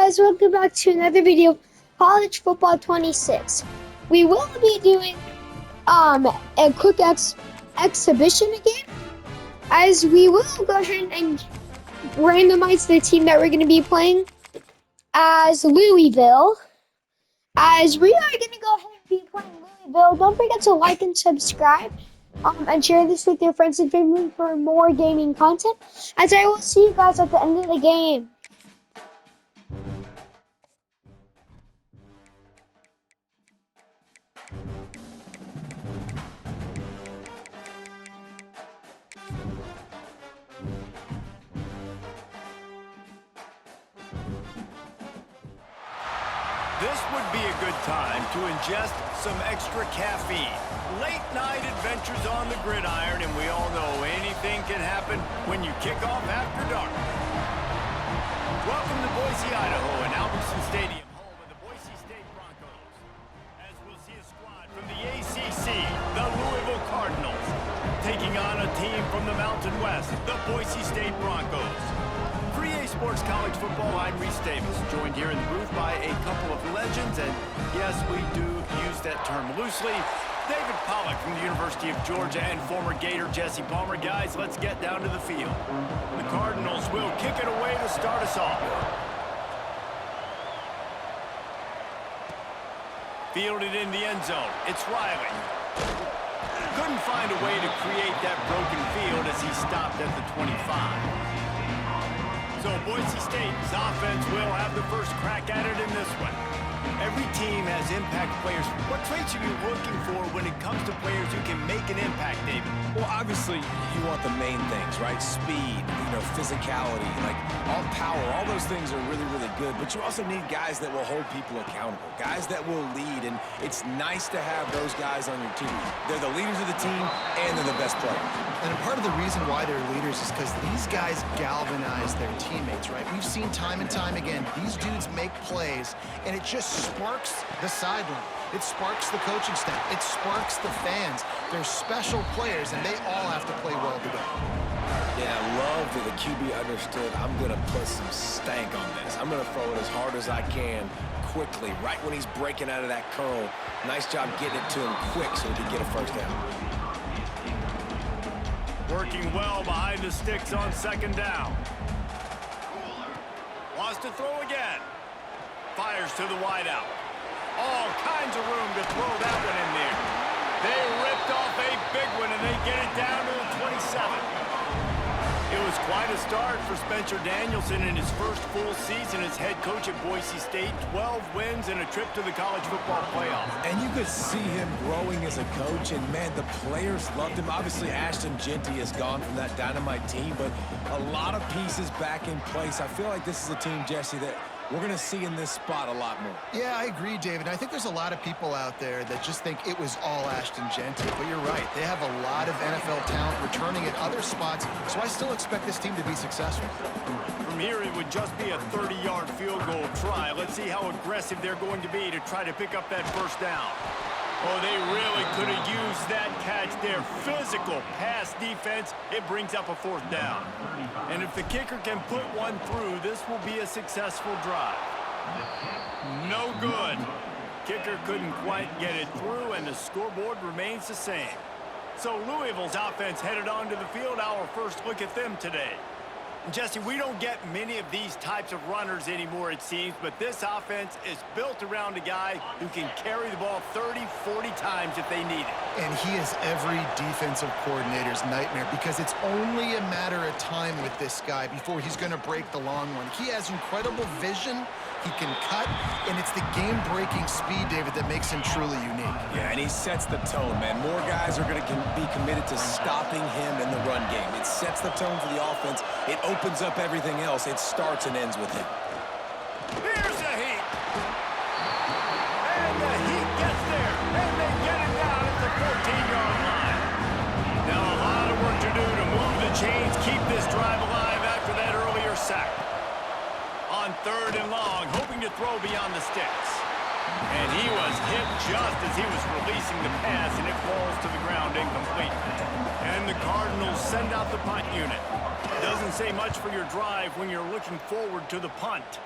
guys, welcome back to another video of College Football 26. We will be doing a quick exhibition again, as we will go ahead and randomize the team that we're going to be playing as Louisville. As we are going to go ahead and be playing Louisville, don't forget to like and subscribe. And share this with your friends and family for more gaming content, as I will see you guys at the end of the game. This would be a good time to ingest some extra caffeine. Late night adventures on the gridiron, and we all know anything can happen when you kick off after dark. Welcome to Boise, Idaho, and Albertson Stadium, home of the Boise State Broncos. As we'll see a squad from the ACC, the Louisville Cardinals, taking on a team from the Mountain West, the Boise State Broncos. For EA Sports College Football, I'm Reese Davis, joined here in the booth by a couple of legends, and yes, we do use that term loosely. David Pollack from the University of Georgia and former Gator Jesse Palmer. Guys, let's get down to the field. The Cardinals will kick it away to start us off. Fielded in the end zone, it's Riley. Couldn't find a way to create that broken field as he stopped at the 25. So Boise State's offense will have the first crack at it in this one. Every team has impact players. What traits are you looking for when it comes to players who can make an impact, David? Well, obviously, you want the main things, right? Speed, physicality, like all power. All those things are really, really good. But you also need guys that will hold people accountable, guys that will lead. And it's nice to have those guys on your team. They're the leaders of the team, and they're the best players. And part of the reason why they're leaders is because these guys galvanize their teammates, right? We've seen time and time again, these dudes make plays, and it just sparks the sideline. It sparks the coaching staff. It sparks the fans. They're special players, and they all have to play well together. Yeah, I love that the QB understood, I'm going to put some stank on this. I'm going to throw it as hard as I can, quickly, right when he's breaking out of that curl. Nice job getting it to him quick so he could get a first down. Working well behind the sticks on second down. Wants to throw again. Fires to the wideout. All kinds of room to throw that one in there. They ripped off a big one, and they get it down to the 27. It was quite a start for Spencer Danielson in his first full season as head coach at Boise State. 12 wins and a trip to the college football playoff. And you could see him growing as a coach, and man, the players loved him. Obviously, Ashton Genty has gone from that dynamite team, but a lot of pieces back in place. I feel like this is a team, Jesse, that we're going to see in this spot a lot more. Yeah, I agree, David. I think there's a lot of people out there that just think it was all Ashton Genty, but you're right. They have a lot of NFL talent returning at other spots, so I still expect this team to be successful. From here, it would just be a 30-yard field goal try. Let's see how aggressive they're going to be to try to pick up that first down. Oh, they really could have used that catch there. Physical pass defense. It brings up a fourth down. And if the kicker can put one through, this will be a successful drive. No good. Kicker couldn't quite get it through, and the scoreboard remains the same. So Louisville's offense headed onto the field. Our first look at them today. Jesse, we don't get many of these types of runners anymore, it seems, but this offense is built around a guy who can carry the ball 30, 40 times if they need it. And he is every defensive coordinator's nightmare, because it's only a matter of time with this guy before he's going to break the long one. He has incredible vision. He can cut, and it's the game-breaking speed, David, that makes him truly unique. Yeah, and he sets the tone, man. More guys are going to be committed to stopping him in the run game. It sets the tone for the offense. It opens up everything else. It starts and ends with him. Here's the heat. And the heat gets there, and they get it down at the 14-yard line. Now a lot of work to do to move the chains, keep this drive alive after that earlier sack. On third and long, hoping to throw beyond the sticks. And he was hit just as he was releasing the pass, and it falls to the ground incomplete. And the Cardinals send out the punt unit. Doesn't say much for your drive when you're looking forward to the punt.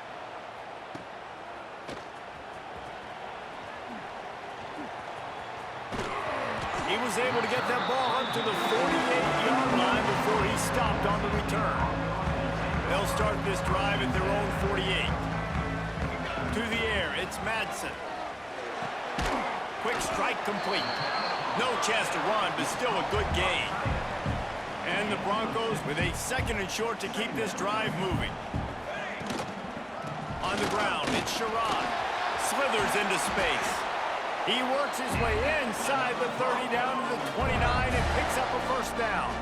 was able to get that ball up to the 48-yard line before he stopped on the return. They'll start this drive at their own 48. To the air, it's Madsen. Quick strike complete. No chance to run, but still a good gain. And the Broncos with a 2nd and short to keep this drive moving. On the ground, it's Sherrod. Slithers into space. He works his way inside the 30 down to the 29 and picks up a first down.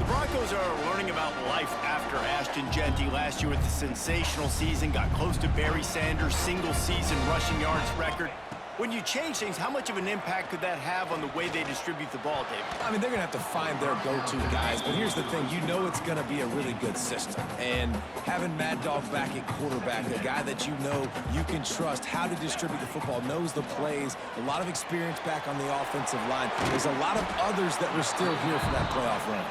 The Broncos are learning about life after Ashton Genty last year with the sensational season, got close to Barry Sanders' single-season rushing yards record. When you change things, how much of an impact could that have on the way they distribute the ball, David? I mean, they're going to have to find their go-to guys, but here's the thing. You know it's going to be a really good system. And having Mad Dog back at quarterback, a guy that you know you can trust how to distribute the football, knows the plays, a lot of experience back on the offensive line. There's a lot of others that were still here for that playoff run.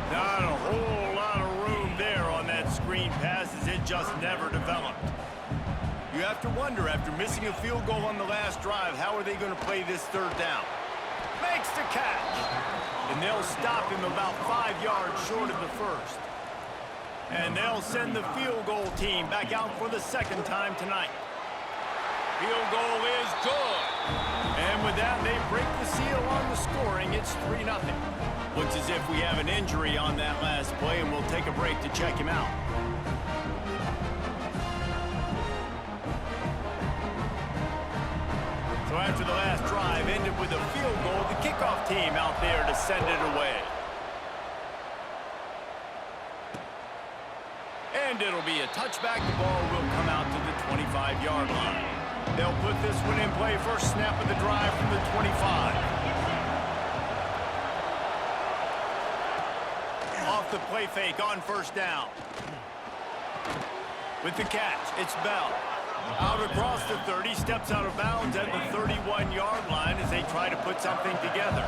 Not a whole lot of room there on that screen pass as it just never developed. You have to wonder, after missing a field goal on the last drive, how are they going to play this 3rd down? Makes the catch. And they'll stop him about 5 yards short of the first. And they'll send the field goal team back out for the 2nd time tonight. Field goal is good. And with that, they break the seal on the scoring. It's 3-0. Looks as if we have an injury on that last play, and we'll take a break to check him out. So after the last drive ended with a field goal, the kickoff team out there to send it away. And it'll be a touchback. The ball will come out to the 25-yard line. They'll put this one in play. First snap of the drive from the 25. Off the play fake on first down. With the catch, it's Bell. Out across the 30, steps out of bounds at the 31-yard line as they try to put something together.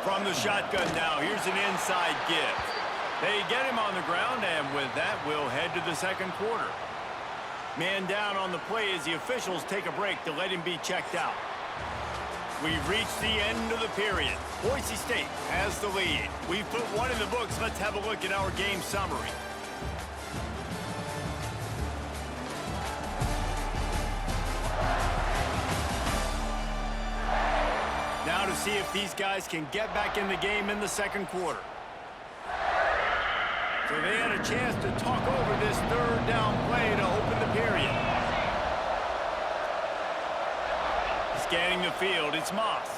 From the shotgun now, here's an inside give. They get him on the ground, and with that, we'll head to the 2nd quarter. Man down on the play as the officials take a break to let him be checked out. We've reached the end of the period. Boise State has the lead. We've put one in the books. Let's have a look at our game summary. Now to see if these guys can get back in the game in the 2nd quarter. So they had a chance to talk over this 3rd down play to open the period. Scanning the field, it's Moss.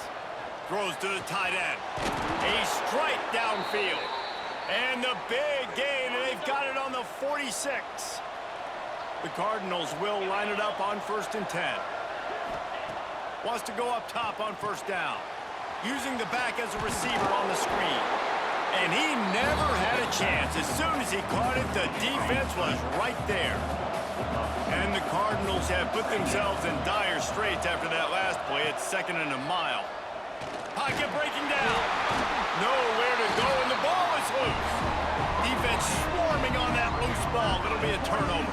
Throws to the tight end. A strike downfield. And the big gain, and they've got it on the 46. The Cardinals will line it up on 1st and 10. Wants to go up top on first down. Using the back as a receiver on the screen. And he never had a chance. As soon as he caught it, the defense was right there. And the Cardinals have put themselves in dire straits after that last play. It's 2nd and a mile. Pocket breaking down. Nowhere to go, and the ball is loose. Defense swarming on that loose ball. It'll be a turnover.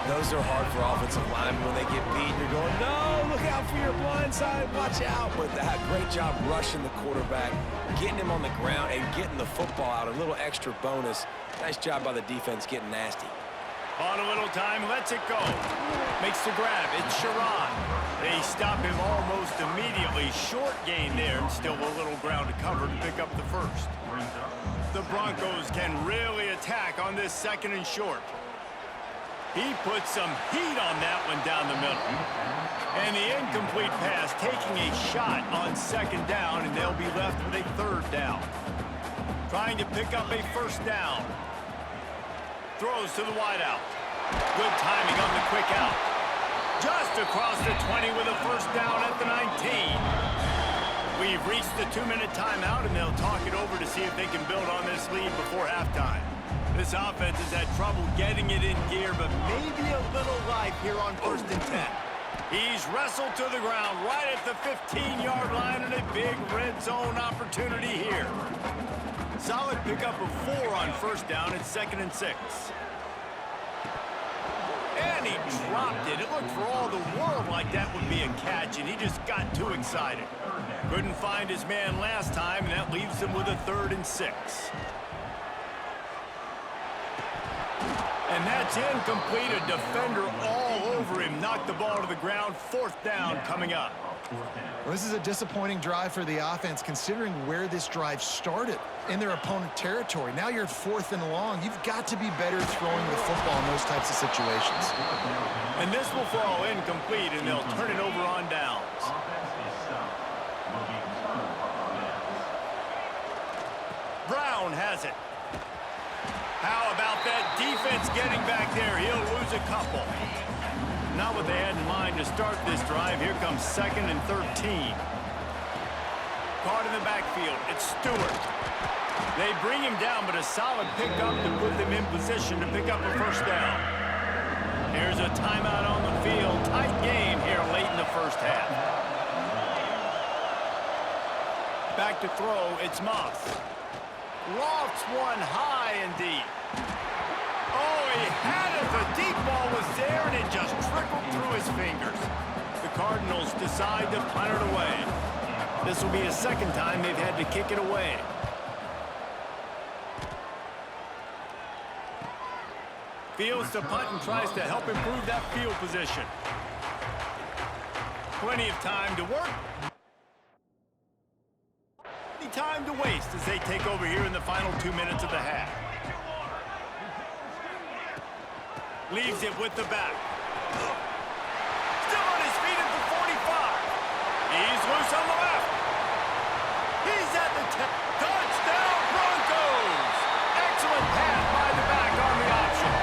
Those are hard for offensive linemen when they get beat. You're going, no, look out for your blind side, watch out. But that great job rushing the quarterback, getting him on the ground, and getting the football out. A little extra bonus. Nice job by the defense getting nasty. On a little time, lets it go. Makes the grab, it's Sherrod. They stop him almost immediately. Short gain there, and still a little ground to cover to pick up the first. The Broncos can really attack on this 2nd and short. He put some heat on that one down the middle. And the incomplete pass taking a shot on 2nd down, and they'll be left with a 3rd down. Trying to pick up a first down. Throws to the wideout. Good timing on the quick out. Just across the 20 with a first down at the 19. We've reached the 2-minute timeout, and they'll talk it over to see if they can build on this lead before halftime. This offense has had trouble getting it in gear, but maybe a little life here on 1st and 10. He's wrestled to the ground right at the 15-yard line, and a big red zone opportunity here. Solid pickup of 4 on first down. It's 2nd and 6. And he dropped it. It looked for all the world like that would be a catch, and he just got too excited. Couldn't find his man last time, and that leaves him with a 3rd and 6. And that's incomplete. A defender all over him. Knocked the ball to the ground. 4th down coming up. Well, this is a disappointing drive for the offense, considering where this drive started, in their opponent territory. Now you're at 4th and long. You've got to be better throwing the football in those types of situations. And this will fall incomplete, and they'll turn it over on downs. Brown has it. How about that defense getting back there? He'll lose a couple. Not what they had in mind to start this drive. Here comes 2nd and 13. Caught in the backfield. It's Stewart. They bring him down, but a solid pickup to put them in position to pick up a 1st down. Here's a timeout on the field. Tight game here late in the 1st half. Back to throw. It's Moss. Lofts one high and deep. Oh, he had it. The deep ball was there, and it just trickled through his fingers. The Cardinals decide to punt it away. This will be a 2nd time they've had to kick it away. Fields to punt and tries to help improve that field position. Plenty of time to work. Any time to waste as they take over here in the final 2 minutes of the half. Leaves it with the back. Still on his feet at the 45. He's loose on the left. He's at the 10. Touchdown, Broncos! Excellent pass by the back on the option.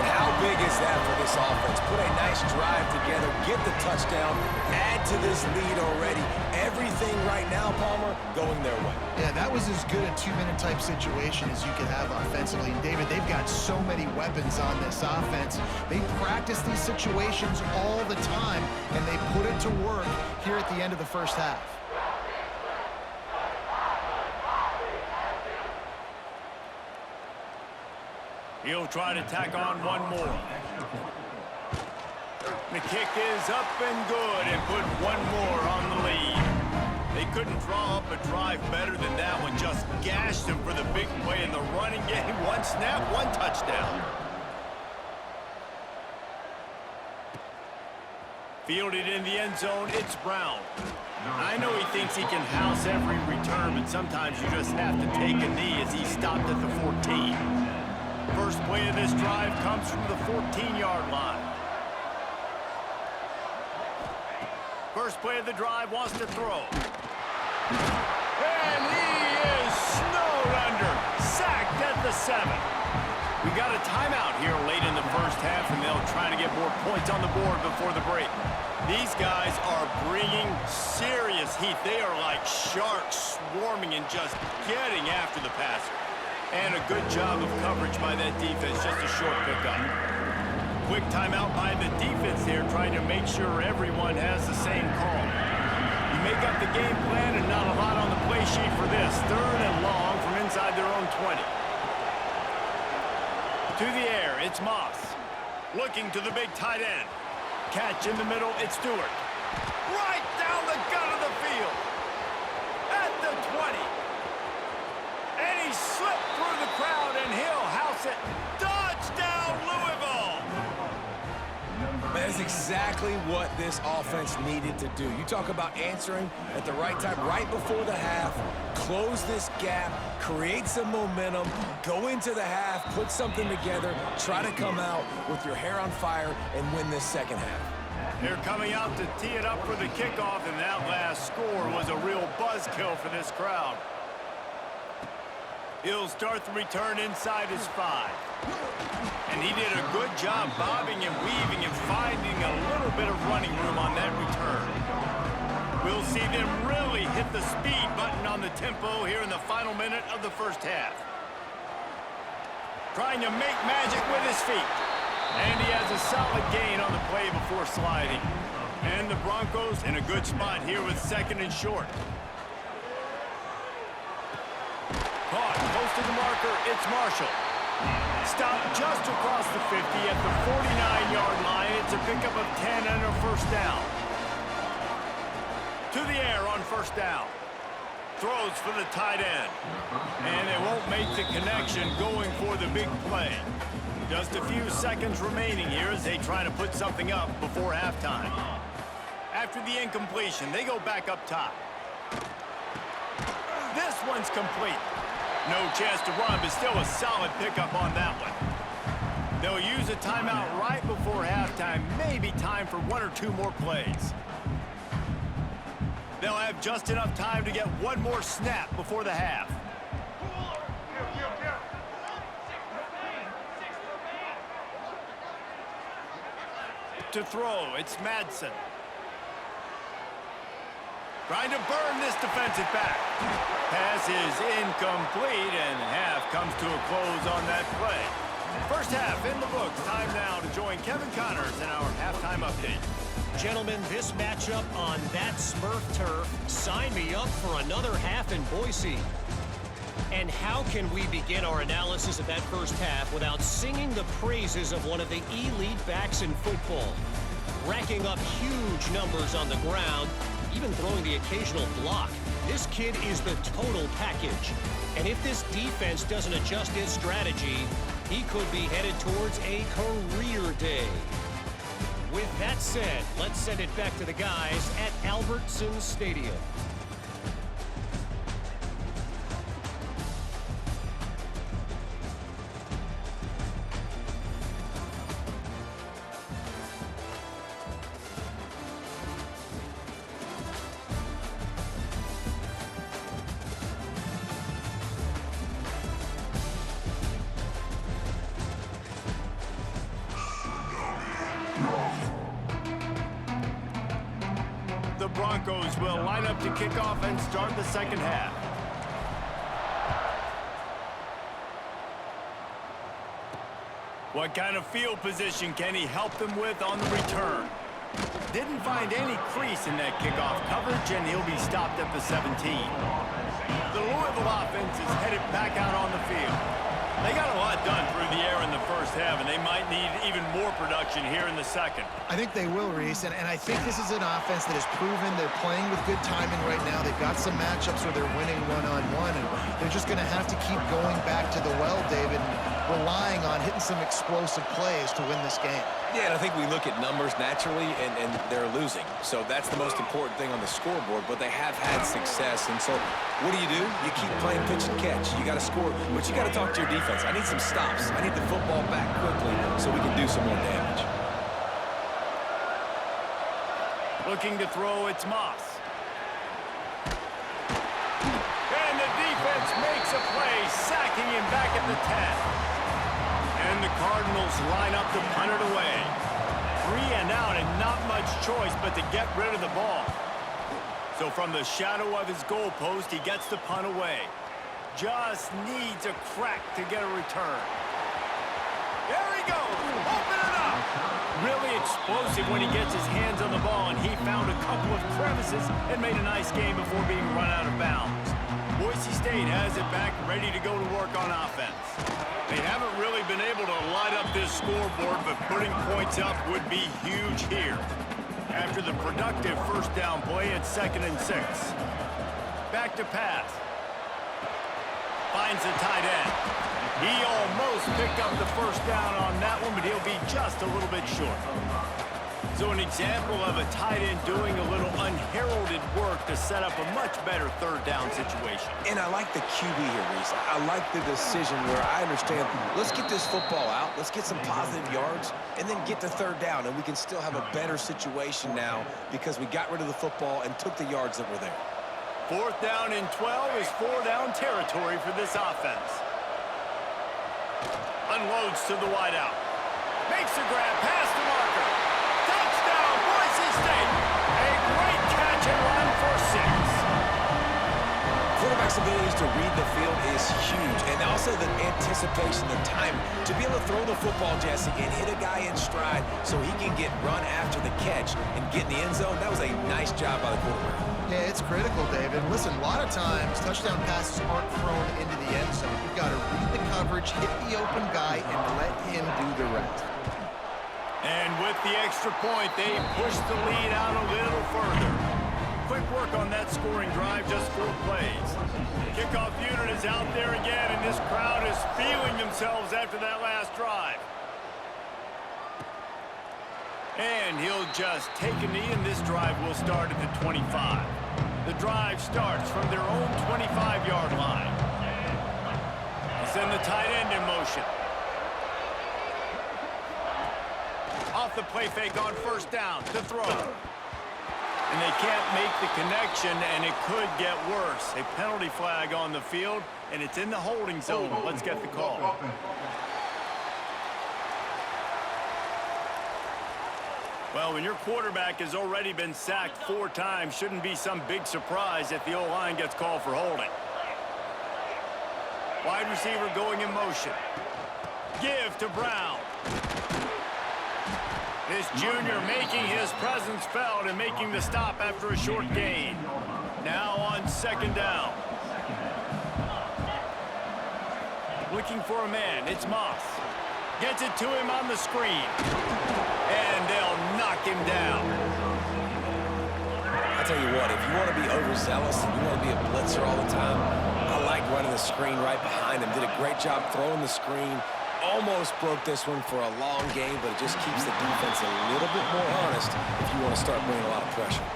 And how big is that for this offense? Put a nice drive together, get the touchdown, add to this lead already. Everything right now, Palmer, going their way. Yeah, that was as good a 2-minute type situation as you could have offensively. And David, they've got so many weapons on this offense. They practice these situations all the time, and they put it to work here at the end of the 1st half. He'll try to tack on one more. The kick is up and good, and put one more on the lead. They couldn't draw up a drive better than that one. Just gashed him for the big play in the running game. 1 snap, 1 touchdown. Fielded in the end zone, it's Brown. I know he thinks he can house every return, but sometimes you just have to take a knee as he stopped at the 14. First play of this drive comes from the 14-yard line. First play of the drive wants to throw. And he is snowed under. Sacked at the 7. We got a timeout here late in the 1st half, and they'll try to get more points on the board before the break. These guys are bringing serious heat. They are like sharks swarming and just getting after the passer. And a good job of coverage by that defense. Just a short pickup. Quick timeout by the defense there, trying to make sure everyone has the same call. You make up the game plan and not a lot on the play sheet for this. 3rd and long from inside their own 20. To the air, it's Moss. Looking to the big tight end. Catch in the middle, it's Stewart. Right down the gut of the field. At the 20. And he slipped through the crowd, and he'll house it. Touchdown, Louisville! That is exactly what this offense needed to do. You talk about answering at the right time, right before the half, close this gap, create some momentum, go into the half, put something together, try to come out with your hair on fire and win this 2nd half. They're coming out to tee it up for the kickoff, and that last score was a real buzzkill for this crowd. He'll start the return inside his 5. And he did a good job bobbing and weaving and finding a little bit of running room on that return. We'll see them really hit the speed button on the tempo here in the final minute of the 1st half. Trying to make magic with his feet. And he has a solid gain on the play before sliding. And the Broncos in a good spot here with 2nd and short. Caught close to the marker, it's Marshall. Stopped just across the 50 at the 49-yard line. It's a pickup of 10 and a first down. To the air on first down. Throws for the tight end. And they won't make the connection going for the big play. Just a few seconds remaining here as they try to put something up before halftime. After the incompletion, they go back up top. This one's complete. No chance to run, but still a solid pickup on that one. They'll use a timeout right before halftime. Maybe time for one or two more plays. They'll have just enough time to get one more snap before the half. To throw, it's Madsen. Trying to burn this defensive back. Pass is incomplete, and half comes to a close on that play. First half in the books. Time now to join Kevin Connors in our halftime update. Gentlemen, this matchup on that Smurf turf, sign me up for another half in Boise. And how can we begin our analysis of that first half without singing the praises of one of the elite backs in football? Racking up huge numbers on the ground, even throwing the occasional block. This kid is the total package. And if this defense doesn't adjust its strategy, he could be headed towards a career day. With that said, let's send it back to the guys at Albertson Stadium. The Broncos will line up to kick off and start the second half. What kind of field position can he help them with on the return? Didn't find any crease in that kickoff coverage, and he'll be stopped at the 17. The Louisville offense is headed back out on the field. They got a lot done through the air in the first half, and they might need even more production here in the second. I think they will, Reese, and I think this is an offense that has proven they're playing with good timing right now. They've got some matchups where they're winning one-on-one, and they're just going to have to keep going back to the well, David, and relying on hitting some explosive plays to win this game. Yeah, and I think we look at numbers naturally, and they're losing. So that's the most important thing on the scoreboard, but they have had success. And so what do? You keep playing pitch and catch. You got to score, but you got to talk to your defense. I need some stops. I need the football back quickly so we can do some more damage. Looking to throw, it's Moss. And the defense makes a play, sacking him back at the 10. And the Cardinals line up to punt it away. 3 and out, and not much choice but to get rid of the ball. So from the shadow of his goalpost, he gets the punt away. Just needs a crack to get a return. There he goes! Open it up! Really explosive when he gets his hands on the ball, and he found a couple of crevices and made a nice game before being run out of bounds. Boise State has it back, ready to go to work on offense. They haven't really been able to light up this scoreboard, but putting points up would be huge here. After the productive first down play, it's 2nd and 6. Back to pass. Finds the tight end. He almost picked up the first down on that one, but he'll be just a little bit short. So an example of a tight end doing a little unheralded work to set up a much better third down situation. And I like the QB here, Reese. I like the decision where I understand, let's get this football out, let's get some positive yards, and then get to third down, and we can still have a better situation now because we got rid of the football and took the yards that were there. 4th down and 12 is 4-down territory for this offense. Unloads to the wideout. Makes a grab past the marker. Touchdown, Boise State. A great catch and run for 6. Quarterback's abilities to read the field is huge, and also the anticipation, the time to be able to throw the football, Jesse, and hit a guy in stride so he can get run after the catch and get in the end zone. That was a nice job by the quarterback. Yeah, it's critical, David. Listen, a lot of times touchdown passes aren't thrown into the end zone. You've got to read the coverage, hit the open guy, and let him do the rest. And with the extra point, they push the lead out a little further. Quick work on that scoring drive, just 4 plays. Kickoff unit is out there again, and this crowd is feeling themselves after that last drive. And he'll just take a knee, and this drive will start at the 25. The drive starts from their own 25-yard line. He'll send the tight end in motion. Off the play fake on first down to throw. And they can't make the connection, and it could get worse. A penalty flag on the field, and it's in the holding zone. Let's get the call. Well, when your quarterback has already been sacked 4 times, shouldn't be some big surprise if the O-line gets called for holding. Wide receiver going in motion. Give to Brown. This junior making his presence felt and making the stop after a short gain. Now on second down. Looking for a man. It's Moss. Gets it to him on the screen. And they'll knock him down. I tell you what, if you want to be overzealous and you want to be a blitzer all the time, I like running the screen right behind him. Did a great job throwing the screen. Almost broke this one for a long game, but it just keeps the defense a little bit more honest if you want to start bringing a lot of pressure.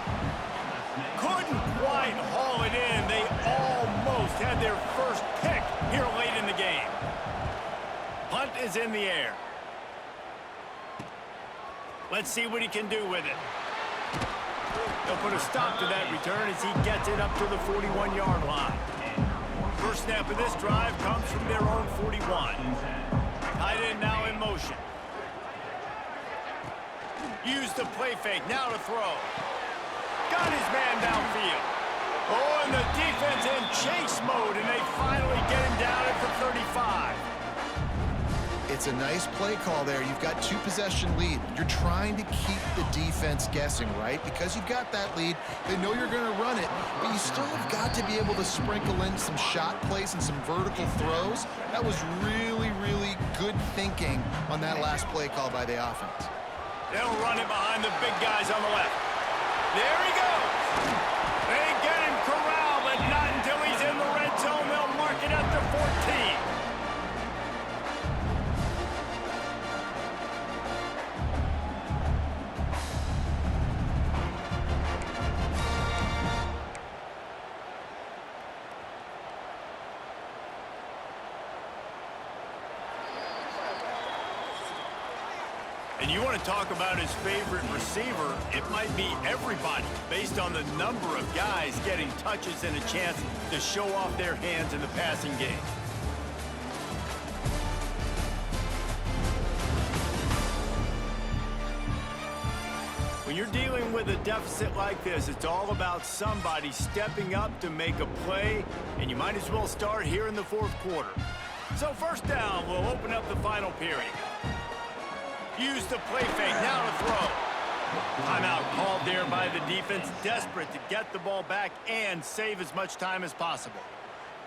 Couldn't quite haul it in. They almost had their first pick here late in the game. Punt is in the air. Let's see what he can do with it. They'll put a stop to that return as he gets it up to the 41-yard line. First snap of this drive comes from their own 41. Tight end now in motion. Use the play fake, now to throw. Got his man downfield. Oh, and the defense in chase mode, and they finally get him down at the 35. It's a nice play call there. You've got 2-possession lead. You're trying to keep the defense guessing, right? Because you've got that lead, they know you're going to run it, but you still have got to be able to sprinkle in some shot plays and some vertical throws. That was really, really good thinking on that last play call by the offense. They'll run it behind the big guys on the left. There he goes. They get him corralled, but not until he's in the red zone. They'll mark it at the 14. And you want to talk about his favorite receiver, it might be everybody, based on the number of guys getting touches and a chance to show off their hands in the passing game. When you're dealing with a deficit like this, it's all about somebody stepping up to make a play, and you might as well start here in the 4th quarter. So first down, we'll open up the final period. Use the play fake, now to throw. Timeout called there by the defense, desperate to get the ball back and save as much time as possible.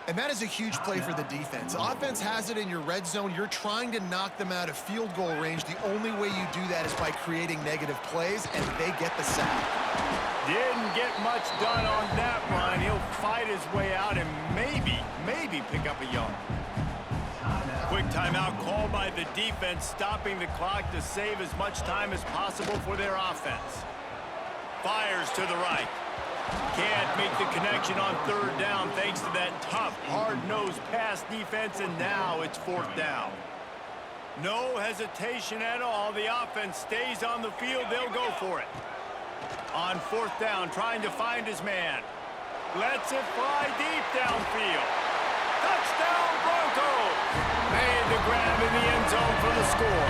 And that is a huge play for the defense. Offense has it in your red zone. You're trying to knock them out of field goal range. The only way you do that is by creating negative plays, and they get the sack. Didn't get much done on that run. He'll fight his way out and maybe pick up a yard. Quick timeout called by the defense, stopping the clock to save as much time as possible for their offense. Fires to the right. Can't make the connection on 3rd down thanks to that tough, hard-nosed pass defense, and now it's 4th down. No hesitation at all. The offense stays on the field. They'll go for it. On 4th down, trying to find his man. Lets it fly deep downfield. Touchdown, Broncos! Made the grab in the end zone for the score.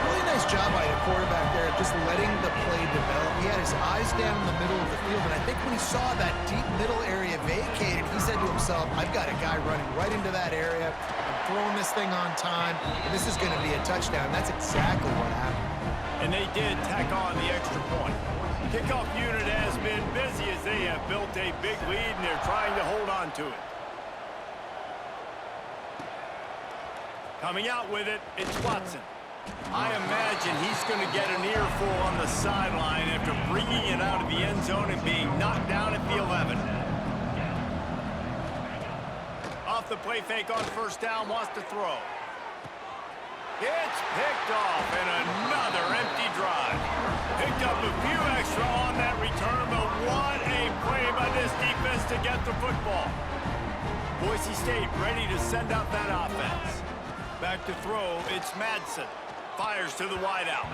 Really nice job by the quarterback there, just letting the play develop. He had his eyes down in the middle of the field, and I think when he saw that deep middle area vacated, he said to himself, I've got a guy running right into that area. I'm throwing this thing on time, and this is going to be a touchdown. That's exactly what happened. And they did tack on the extra point. Kickoff unit has been busy as they have built a big lead and they're trying to hold on to it. Coming out with it, it's Watson. I imagine he's going to get an earful on the sideline after bringing it out of the end zone and being knocked down at the 11. Off the play fake on first down, wants to throw. It's picked off and another empty drive. Picked up a few extra on that return, but what a play by this defense to get the football. Boise State ready to send out that offense. Back to throw, it's Madsen. Fires to the wideout.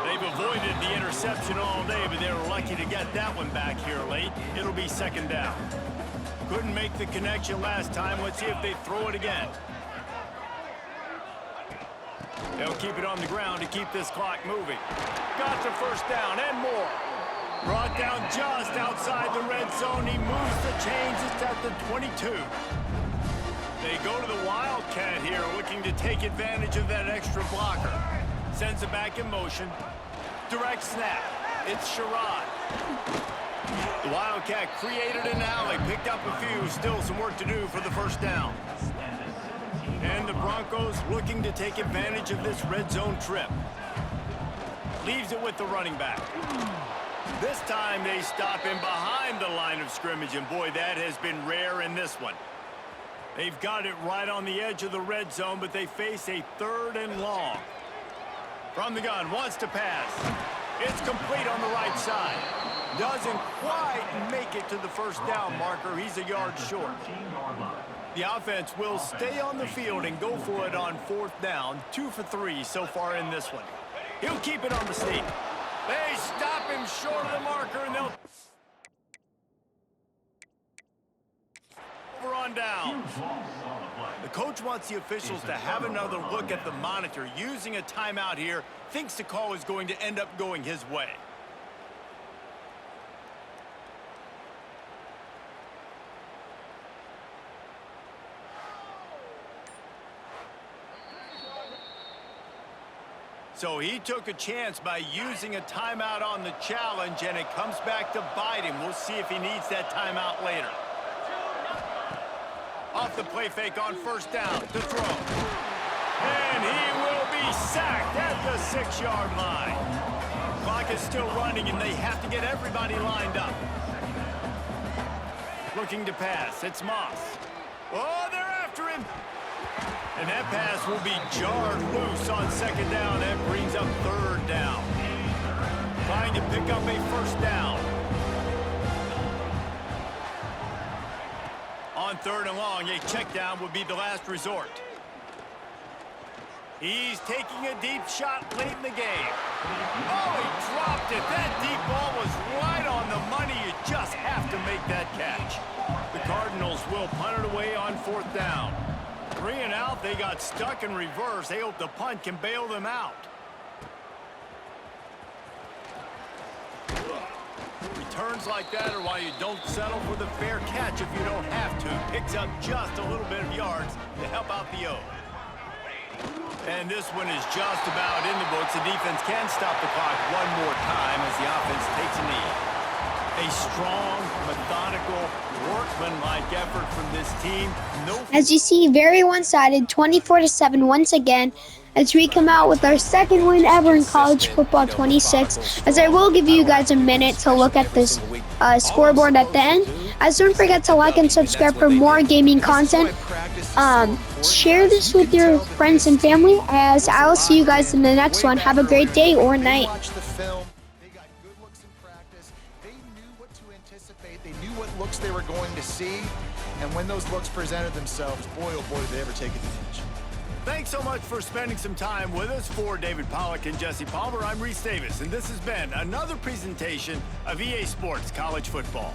They've avoided the interception all day, but they were lucky to get that one back here late. It'll be second down. Couldn't make the connection last time. Let's see if they throw it again. They'll keep it on the ground to keep this clock moving. Got the first down and more. Brought down just outside the red zone. He moves the chains. It's at the 22. They go to the Wildcat here, looking to take advantage of that extra blocker. Sends it back in motion. Direct snap. It's Sherrod. The Wildcat created an alley, picked up a few. Still some work to do for the first down. And the Broncos looking to take advantage of this red zone trip. Leaves it with the running back. This time they stop him behind the line of scrimmage, and boy, that has been rare in this one. They've got it right on the edge of the red zone, but they face a 3rd and long. From the gun, wants to pass. It's complete on the right side. Doesn't quite make it to the first down marker. He's a yard short. The offense will stay on the field and go for it on 4th down. 2 for 3 so far in this one. He'll keep it on the sneak. They stop him short of the marker, and they'll over on down. The coach wants the officials to have another look at the monitor. Using a timeout here, thinks the call is going to end up going his way. So he took a chance by using a timeout on the challenge, and it comes back to bite him. We'll see if he needs that timeout later. Off the play fake on first down to throw. And he will be sacked at the 6-yard line. Clock is still running, and they have to get everybody lined up. Looking to pass. It's Moss. Oh, they're after him. And that pass will be jarred loose on 2nd down. That brings up 3rd down. Trying to pick up a first down. On 3rd and long, a check down would be the last resort. He's taking a deep shot late in the game. Oh, he dropped it. That deep ball was right on the money. You just have to make that catch. The Cardinals will punt it away on 4th down. 3 and out, they got stuck in reverse. They hope the punt can bail them out. Returns like that are why you don't settle for the fair catch if you don't have to. Picks up just a little bit of yards to help out the O. And this one is just about in the books. The defense can stop the clock one more time as the offense takes a knee. A strong, methodical, workmanlike effort from this team. As you see, very one-sided, 24-7 once again, as we come out with our 2nd win ever in college football 26. As I will give you guys a minute to look at this scoreboard at the end. As don't forget to like and subscribe for more gaming content. Share this with your friends and family, as I'll see you guys in the next one. Have a great day or night. They knew what looks they were going to see, and when those looks presented themselves, boy, oh boy, did they ever take advantage. Thanks so much for spending some time with us. For David Pollack and Jesse Palmer, I'm Reese Davis, and this has been another presentation of EA Sports College Football.